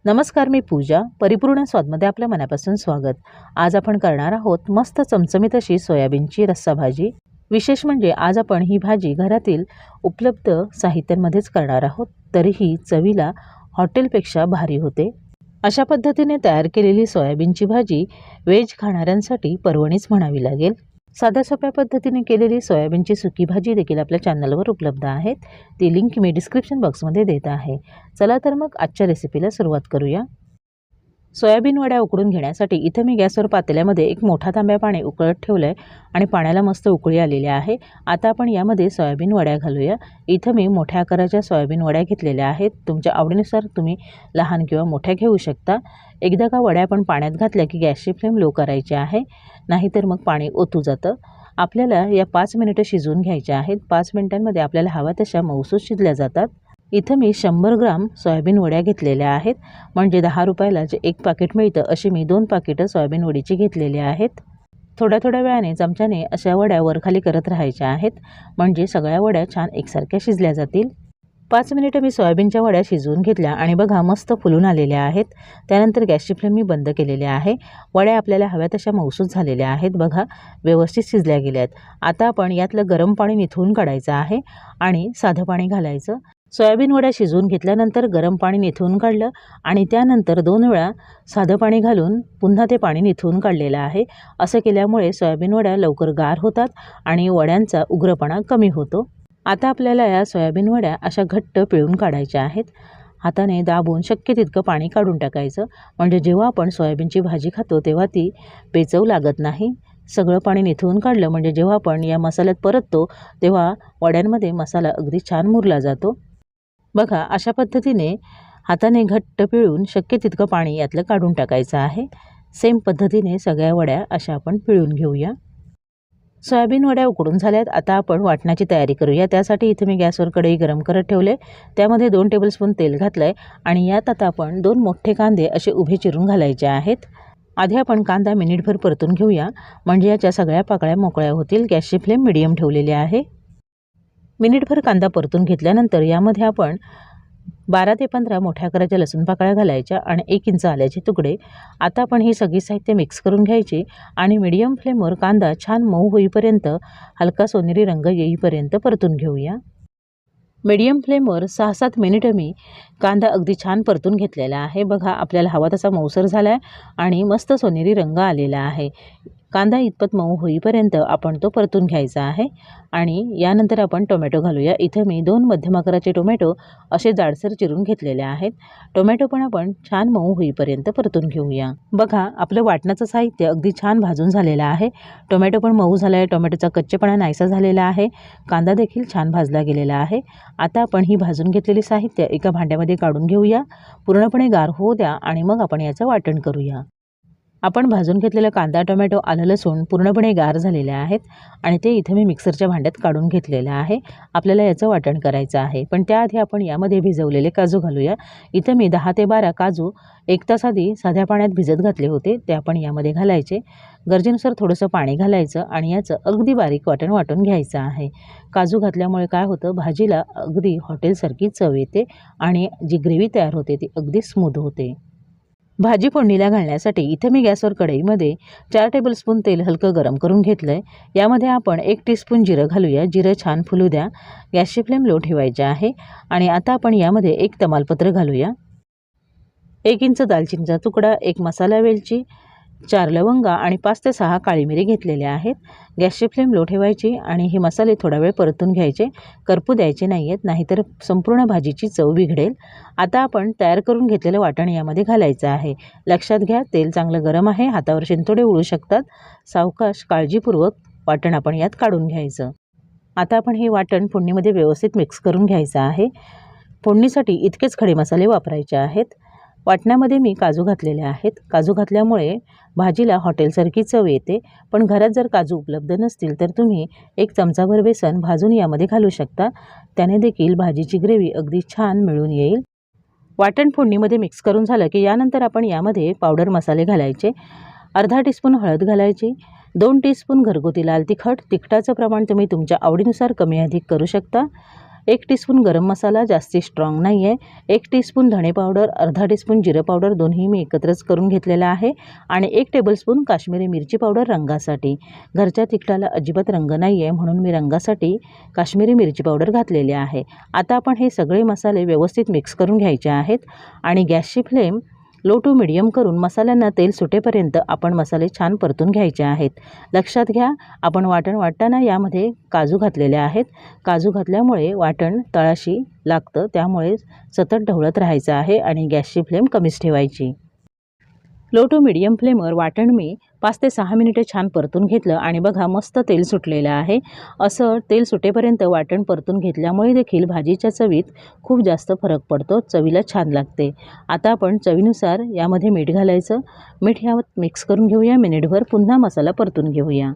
नमस्कार, मी पूजा. परिपूर्ण स्वादमध्ये आपल्या मनापासून स्वागत. आज आपण करणार आहोत मस्त चमचमीत अशी सोयाबीनची रस्सा भाजी. विशेष म्हणजे आज आपण ही भाजी घरातील उपलब्ध साहित्यांमध्येच करणार आहोत, तरीही चवीला हॉटेलपेक्षा भारी होते. अशा पद्धतीने तयार केलेली सोयाबीनची भाजी व्हेज खाणाऱ्यांसाठी पर्वणीच म्हणावी लागेल. साध्या सोप्या पद्धतीने केलेली सोयाबीनची सुकी भाजी देखील आपल्या चॅनलवर उपलब्ध आहेत. ती लिंक मी डिस्क्रिप्शन बॉक्समध्ये देत आहे. चला तर मग आजच्या रेसिपीला सुरुवात करूया. सोयाबीन वड्या उकडून घेण्यासाठी इथं मी गॅसवर पातेल्यामध्ये एक मोठा तांब्या पाणी उकळत ठेवलं आहे आणि पाण्याला मस्त उकळी आलेली आहे. आता आपण यामध्ये सोयाबीन वड्या घालूया. इथं मी मोठ्या आकाराच्या सोयाबीन वड्या घेतलेल्या आहेत. तुमच्या आवडीनुसार तुम्ही लहान किंवा मोठ्या घेऊ शकता. एकदा का वड्या आपण पाण्यात घातल्या की गॅसची फ्लेम लो करायची आहे, नाहीतर मग पाणी ओतू जातं. आपल्याला या 5 मिनिटं शिजवून घ्यायच्या आहेत. 5 मिनिटांमध्ये आपल्याला हव्या तशा मऊसूत शिजल्या जातात. इथं मी 100 ग्राम सोयाबीन वड्या घेतलेल्या आहेत. म्हणजे 10 रुपयाला जे एक पाकिट मिळतं अशी मी 2 पाकिटं सोयाबीन वडीची घेतलेली आहेत. थोड्या थोड्या वेळाने चमच्याने अशा वड्या वरखाली करत राहायच्या आहेत, म्हणजे सगळ्या वड्या छान एकसारख्या शिजल्या जातील. 5 मिनिटं मी सोयाबीनच्या वड्या शिजवून घेतल्या आणि बघा मस्त फुलून आलेल्या आहेत. त्यानंतर गॅसची फ्लेम मी बंद केलेली आहे. वड्या आपल्याला हव्या तशा मऊसूत झालेल्या आहेत. बघा व्यवस्थित शिजल्या गेल्या आहेत. आता आपण यातलं गरम पाणी निथळून काढायचं आहे आणि साधं पाणी घालायचं. सोयाबीन वड्या शिजवून घेतल्यानंतर गरम पाणी निथळून काढलं आणि त्यानंतर 2 वेळा साधं पाणी घालून पुन्हा ते पाणी निथळून काढलेलं आहे. असं केल्यामुळे सोयाबीन वड्या लवकर गार होतात आणि वड्यांचा उग्रपणा कमी होतो. आता आपल्याला या सोयाबीन वड्या अशा घट्ट पिळून काढायच्या आहेत. हाताने दाबून शक्य तितकं पाणी काढून टाकायचं, म्हणजे जेव्हा आपण सोयाबीनची भाजी खातो तेव्हा ती पेचव लागत नाही. सगळं पाणी निथळून काढलं म्हणजे जेव्हा आपण या मसाल्यात परततो तेव्हा वड्यांमध्ये मसाला अगदी छान मुरला जातो. बघा अशा पद्धतीने हाताने घट्ट पिळून शक्य तितकं पाणी यातलं काढून टाकायचं आहे. सेम पद्धतीने सगळ्या वड्या अशा आपण पिळून घेऊया. सोयाबीन वड्या उकडून झाल्यात. आता आपण वाटणाची तयारी करूया. त्यासाठी इथे मी गॅसवर कढई गरम करत ठेवले. त्यामध्ये 2 टेबलस्पून तेल घातलं आहे आणि यात आता आपण 2 मोठे कांदे असे उभे चिरून घालायचे आहेत. आधी आपण कांदा मिनिटभर परतून घेऊया, म्हणजे याच्या सगळ्या पाकळ्या मोकळ्या होतील. गॅसची फ्लेम मिडियम ठेवलेली आहे. मिनिटभर कांदा परतून घेतल्यानंतर यामध्ये आपण 12 ते 15 मोठ्या आकाराच्या लसूण पाकळ्या घालायच्या आणि 1 इंच आल्याचे तुकडे. आता आपण ही सगळी साहित्य मिक्स करून घ्यायची आणि मीडियम फ्लेमवर कांदा छान मऊ होईपर्यंत, हलका सोनेरी रंग येईपर्यंत परतून घेऊया. मीडियम फ्लेमवर 6-7 मिनिटं मी कांदा अगदी छान परतून घेतलेला आहे. बघा आपल्याला हवा तसा मऊसर झाला आहे आणि मस्त सोनेरी रंग आलेला आहे. कांदा इतपत मऊ होईपर्यंत आपण तो परतून घ्यायचा आहे आणि यानंतर आपण टोमॅटो घालूया. इथं मी 2 मध्यम आकाराचे टोमॅटो असे जाडसर चिरून घेतलेले आहेत. टोमॅटो पण आपण छान मऊ होईपर्यंत परतून घेऊया. बघा आपलं वाटणाचं साहित्य अगदी छान भाजून झालेलं आहे. टोमॅटो पण मऊ झाला आहे. टोमॅटोचा कच्चेपणा नाहीसा झालेला आहे. कांदा देखील छान भाजला गेलेला आहे. आता आपण ही भाजून घेतलेली साहित्य एका भांड्यामध्ये काढून घेऊया. पूर्णपणे गार होऊ द्या आणि मग आपण याचं वाटण करूया. आपण भाजून घेतलेला कांदा, टोमॅटो, आलं, लसूण पूर्णपणे गार झालेले आहेत आणि ते इथे मी मिक्सरच्या भांड्यात काढून घेतलेलं आहे. आपल्याला याचं वाटण करायचं आहे, पण त्याआधी आपण यामध्ये भिजवलेले काजू घालूया. इथं मी 10 ते 12 काजू 1 तास आधी साध्या पाण्यात भिजत घातले होते. ते आपण यामध्ये घालायचे. गरजेनुसार थोडंसं पाणी घालायचं आणि याचं अगदी बारीक वाटण वाटून घ्यायचं आहे. काजू घातल्यामुळे काय होतं, भाजीला अगदी हॉटेलसारखी चव येते आणि जी ग्रेव्ही तयार होते ती अगदी स्मूथ होते. भाजी फोडणीला घालण्यासाठी इथे मी गॅसवर कढईमध्ये 4 टेबलस्पून तेल हलकं गरम करून घेतलं आहे. यामध्ये आपण 1 टीस्पून जिरं घालूया. जिरं छान फुलू द्या. गॅसची फ्लेम लो ठेवायची आहे आणि आता आपण यामध्ये 1 तमालपत्र घालूया. 1 इंच दालचिनीचा तुकडा, 1 मसाला वेलची, 4 लवंगा आणि 5 ते 6 काळी मिरी घेतलेल्या आहेत. गॅसची फ्लेम लो ठेवायची आणि हे मसाले थोडा वेळ परतून घ्यायचे. करपू द्यायचे नाही आहेत, नाहीतर संपूर्ण भाजीची चव बिघडेल. आता आपण तयार करून घेतलेलं वाटण यामध्ये घालायचं आहे. लक्षात घ्या तेल चांगलं गरम आहे. हातावर शिंतोडे उडू शकतात. सावकाश काळजीपूर्वक वाटण आपण यात काढून घ्यायचं. आता आपण हे वाटण फोडणीमध्ये व्यवस्थित मिक्स करून घ्यायचं आहे. फोडणीसाठी इतकेच खडे मसाले वापरायचे आहेत. वाटणामध्ये मी काजू घातलेले आहेत. काजू घातल्यामुळे भाजीला हॉटेलसारखी चव येते. पण घरात जर काजू उपलब्ध नसतील तर तुम्ही 1 चमचाभर बेसन भाजून यामध्ये घालू शकता. त्याने देखील भाजीची ग्रेव्ही अगदी छान मिळून येईल. वाटण फोडणीमध्ये मिक्स करून झालं की यानंतर आपण यामध्ये पावडर मसाले घालायचे. अर्धा टीस्पून हळद घालायची, 2 टीस्पून घरगुती लाल तिखट. तिखटाचं प्रमाण तुम्ही तुमच्या आवडीनुसार कमी अधिक करू शकता. 1 टीस्पून गरम मसाला, जास्ती स्ट्रॉंग नाही आहे, 1 टीस्पून धणे पावडर, अर्धा टीस्पून जिरं पावडर, दोन्ही मी एकत्रच करून घेतलेलं आहे आणि 1 टेबलस्पून काश्मीरी मिरची पावडर रंगासाठी. घरच्या तिखटाला अजिबात रंग नाही आहे म्हणून मी रंगासाठी काश्मीरी मिरची पावडर घातलेली आहे. आता आपण हे सगळे मसाले व्यवस्थित मिक्स करून घ्यायचे आहेत आणि गॅसची फ्लेम लो टू मीडियम करून मसाल्यांना तेल सुटेपर्यंत आपण मसाले छान परतून घ्यायचे आहेत. लक्षात घ्या, आपण वाटण वाटताना यामध्ये काजू घातलेले आहेत. काजू घातल्यामुळे वाटण तळाशी लागतं, त्यामुळे सतत ढवळत राहायचं आहे आणि गॅसची फ्लेम कमीच ठेवायची. लो टू मीडियम फ्लेमवर वाटण मी 5 ते 6 मिनिटे छान परतून घेतलं आणि बघा मस्त तेल सुटलेलं आहे. असं तेल सुटेपर्यंत वाटण परतून घेतल्यामुळे देखील भाजीच्या चवीत खूप जास्त फरक पडतो, चवीला छान लागते. आता आपण चवीनुसार यामध्ये मीठ घालायचं. मीठ यात मिक्स करून घेऊया. मिनिटभर पुन्हा मसाला परतून घेऊया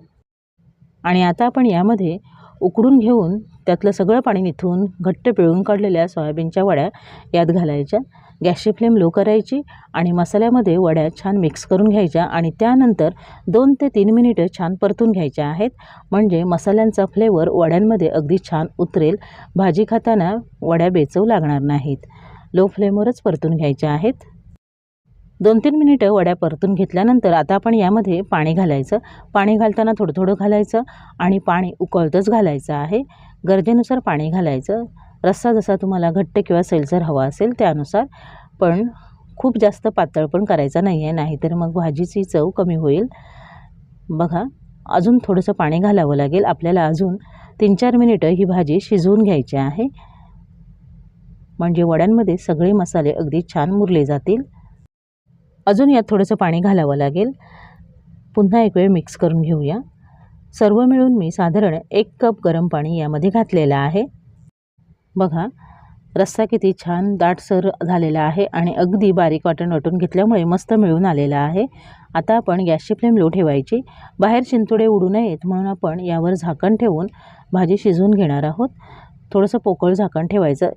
आणि आता आपण यामध्ये उकडून घेऊन त्यातलं सगळं पाणी निथळून घट्ट पिळून काढलेल्या सोयाबीनच्या वड्या यात घालायच्या. गॅसची फ्लेम लो करायची आणि मसाल्यामध्ये वड्या छान मिक्स करून घ्यायच्या आणि त्यानंतर 2 ते 3 मिनिटं छान परतून घ्यायच्या आहेत. म्हणजे मसाल्यांचा फ्लेवर वड्यांमध्ये अगदी छान उतरेल. भाजी खाताना वड्या बेचव लागणार नाहीत. लो फ्लेमवरच परतून घ्यायच्या आहेत. 2-3 मिनिटं वड्या परतून घेतल्यानंतर आता आपण यामध्ये पाणी घालायचं. पाणी घालताना थोडं थोडं घालायचं आणि पाणी उकळतच घालायचं आहे. गरजेनुसार पाणी घालायचं. रस्सा जसा तुम्हाला घट्ट किंवा सैलसर हवा असेल त्यानुसार, पण खूप जास्त पातळ पण करायचा नाही आहे, नाहीतर मग भाजीची चव कमी होईल. बघा, अजून थोडंसं पाणी घालावं लागेल आपल्याला. अजून 3-4 मिनिटं ही भाजी शिजवून घ्यायची आहे, म्हणजे वड्यांमध्ये सगळे मसाले अगदी छान मुरले जातील. अजून यात थोडंसं पाणी घालावं लागेल. पुन्हा एक वेळ मिक्स करून घेऊया. सर्व मिळून मी साधारण 1 कप गरम पाणी यामध्ये घातलेलं आहे. बघा, रस्सा किती छान दाटसर झालेला आहे आणि अगदी बारीक वाटण वाटून घेतल्यामुळे मस्त मिळून आलेला आहे. आता आपण गॅसची फ्लेम लो ठेवायची. बाहेर शिंतोडे उडू नयेत म्हणून आपण यावर झाकण ठेवून भाजी शिजवून घेणार आहोत. थोडंसं पोकळ झाकण ठेवायचं.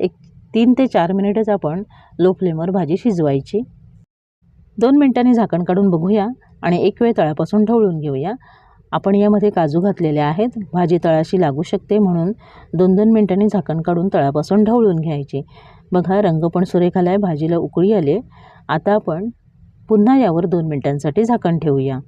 3 ते 4 मिनिटच आपण लो फ्लेमवर भाजी शिजवायची. 2 मिनिटांनी झाकण काढून बघूया आणि एक वेळ तळापासून ढवळून घेऊया. आपण यामध्ये काजू घातलेले आहेत. भाजी तळाशी लागू शकते म्हणून 2-2 मिनिटांनी झाकण काढून तळापासून ढवळून घ्यायची. बघा, रंग पण सुरेख आला आहे, भाजीला उकळी आली. आता आपण पुन्हा यावर 2 मिनिटांसाठी झाकण ठेवूया.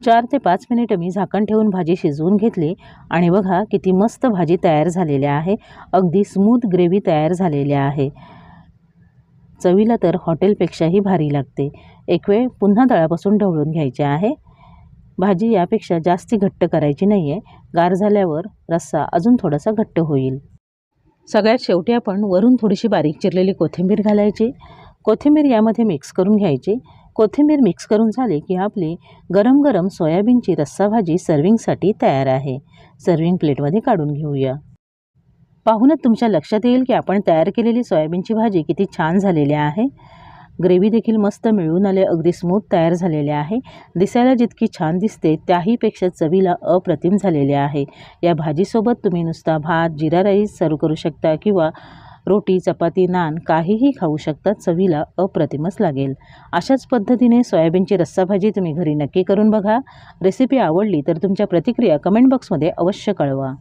4 ते 5 मिनिटं मी झाकण ठेवून भाजी शिजवून घेतली आणि बघा किती मस्त भाजी तयार झालेली आहे. अगदी स्मूथ ग्रेव्ही तयार झालेली आहे. चवीला तर हॉटेलपेक्षाही भारी लागते. एक वेळ पुन्हा तळापासून ढवळून घ्यायचे आहे. भाजी यापेक्षा जास्ती घट्ट करायची नाही आहे. गार झाल्यावर रस्सा अजून थोडासा घट्ट होईल. सगळ्यात शेवटी आपण वरून थोडीशी बारीक चिरलेली कोथिंबीर घालायची. कोथिंबीर यामध्ये मिक्स करून घ्यायची. कोथिंबीर मिक्स करून झाली की आपली गरम गरम सोयाबीनची रस्सा भाजी सर्विंगसाठी तयार आहे. सर्विंग प्लेटमध्ये काढून घेऊया. पाहूनच तुमच्या लक्षात येईल की आपण तयार केलेली सोयाबीनची भाजी किती छान झालेली आहे. ग्रेव्ही देखील मस्त मिळून आले, अगदी स्मूथ तयार झालेले आहे. दिसायला जितकी छान दिसते त्याहीपेक्षा चवीला अप्रतिम झालेले आहे. या भाजीसोबत तुम्ही नुसता भात, जिरा राईस सर्व करू शकता किंवा रोटी, चपाती, नान काहीही खाऊ शकता. चवीला अप्रतिमच लागेल. अशाच पद्धतीने सोयाबीनची रस्सा भाजी तुम्ही घरी नक्की करून बघा. रेसिपी आवडली तर तुमच्या प्रतिक्रिया कमेंट बॉक्समध्ये अवश्य कळवा.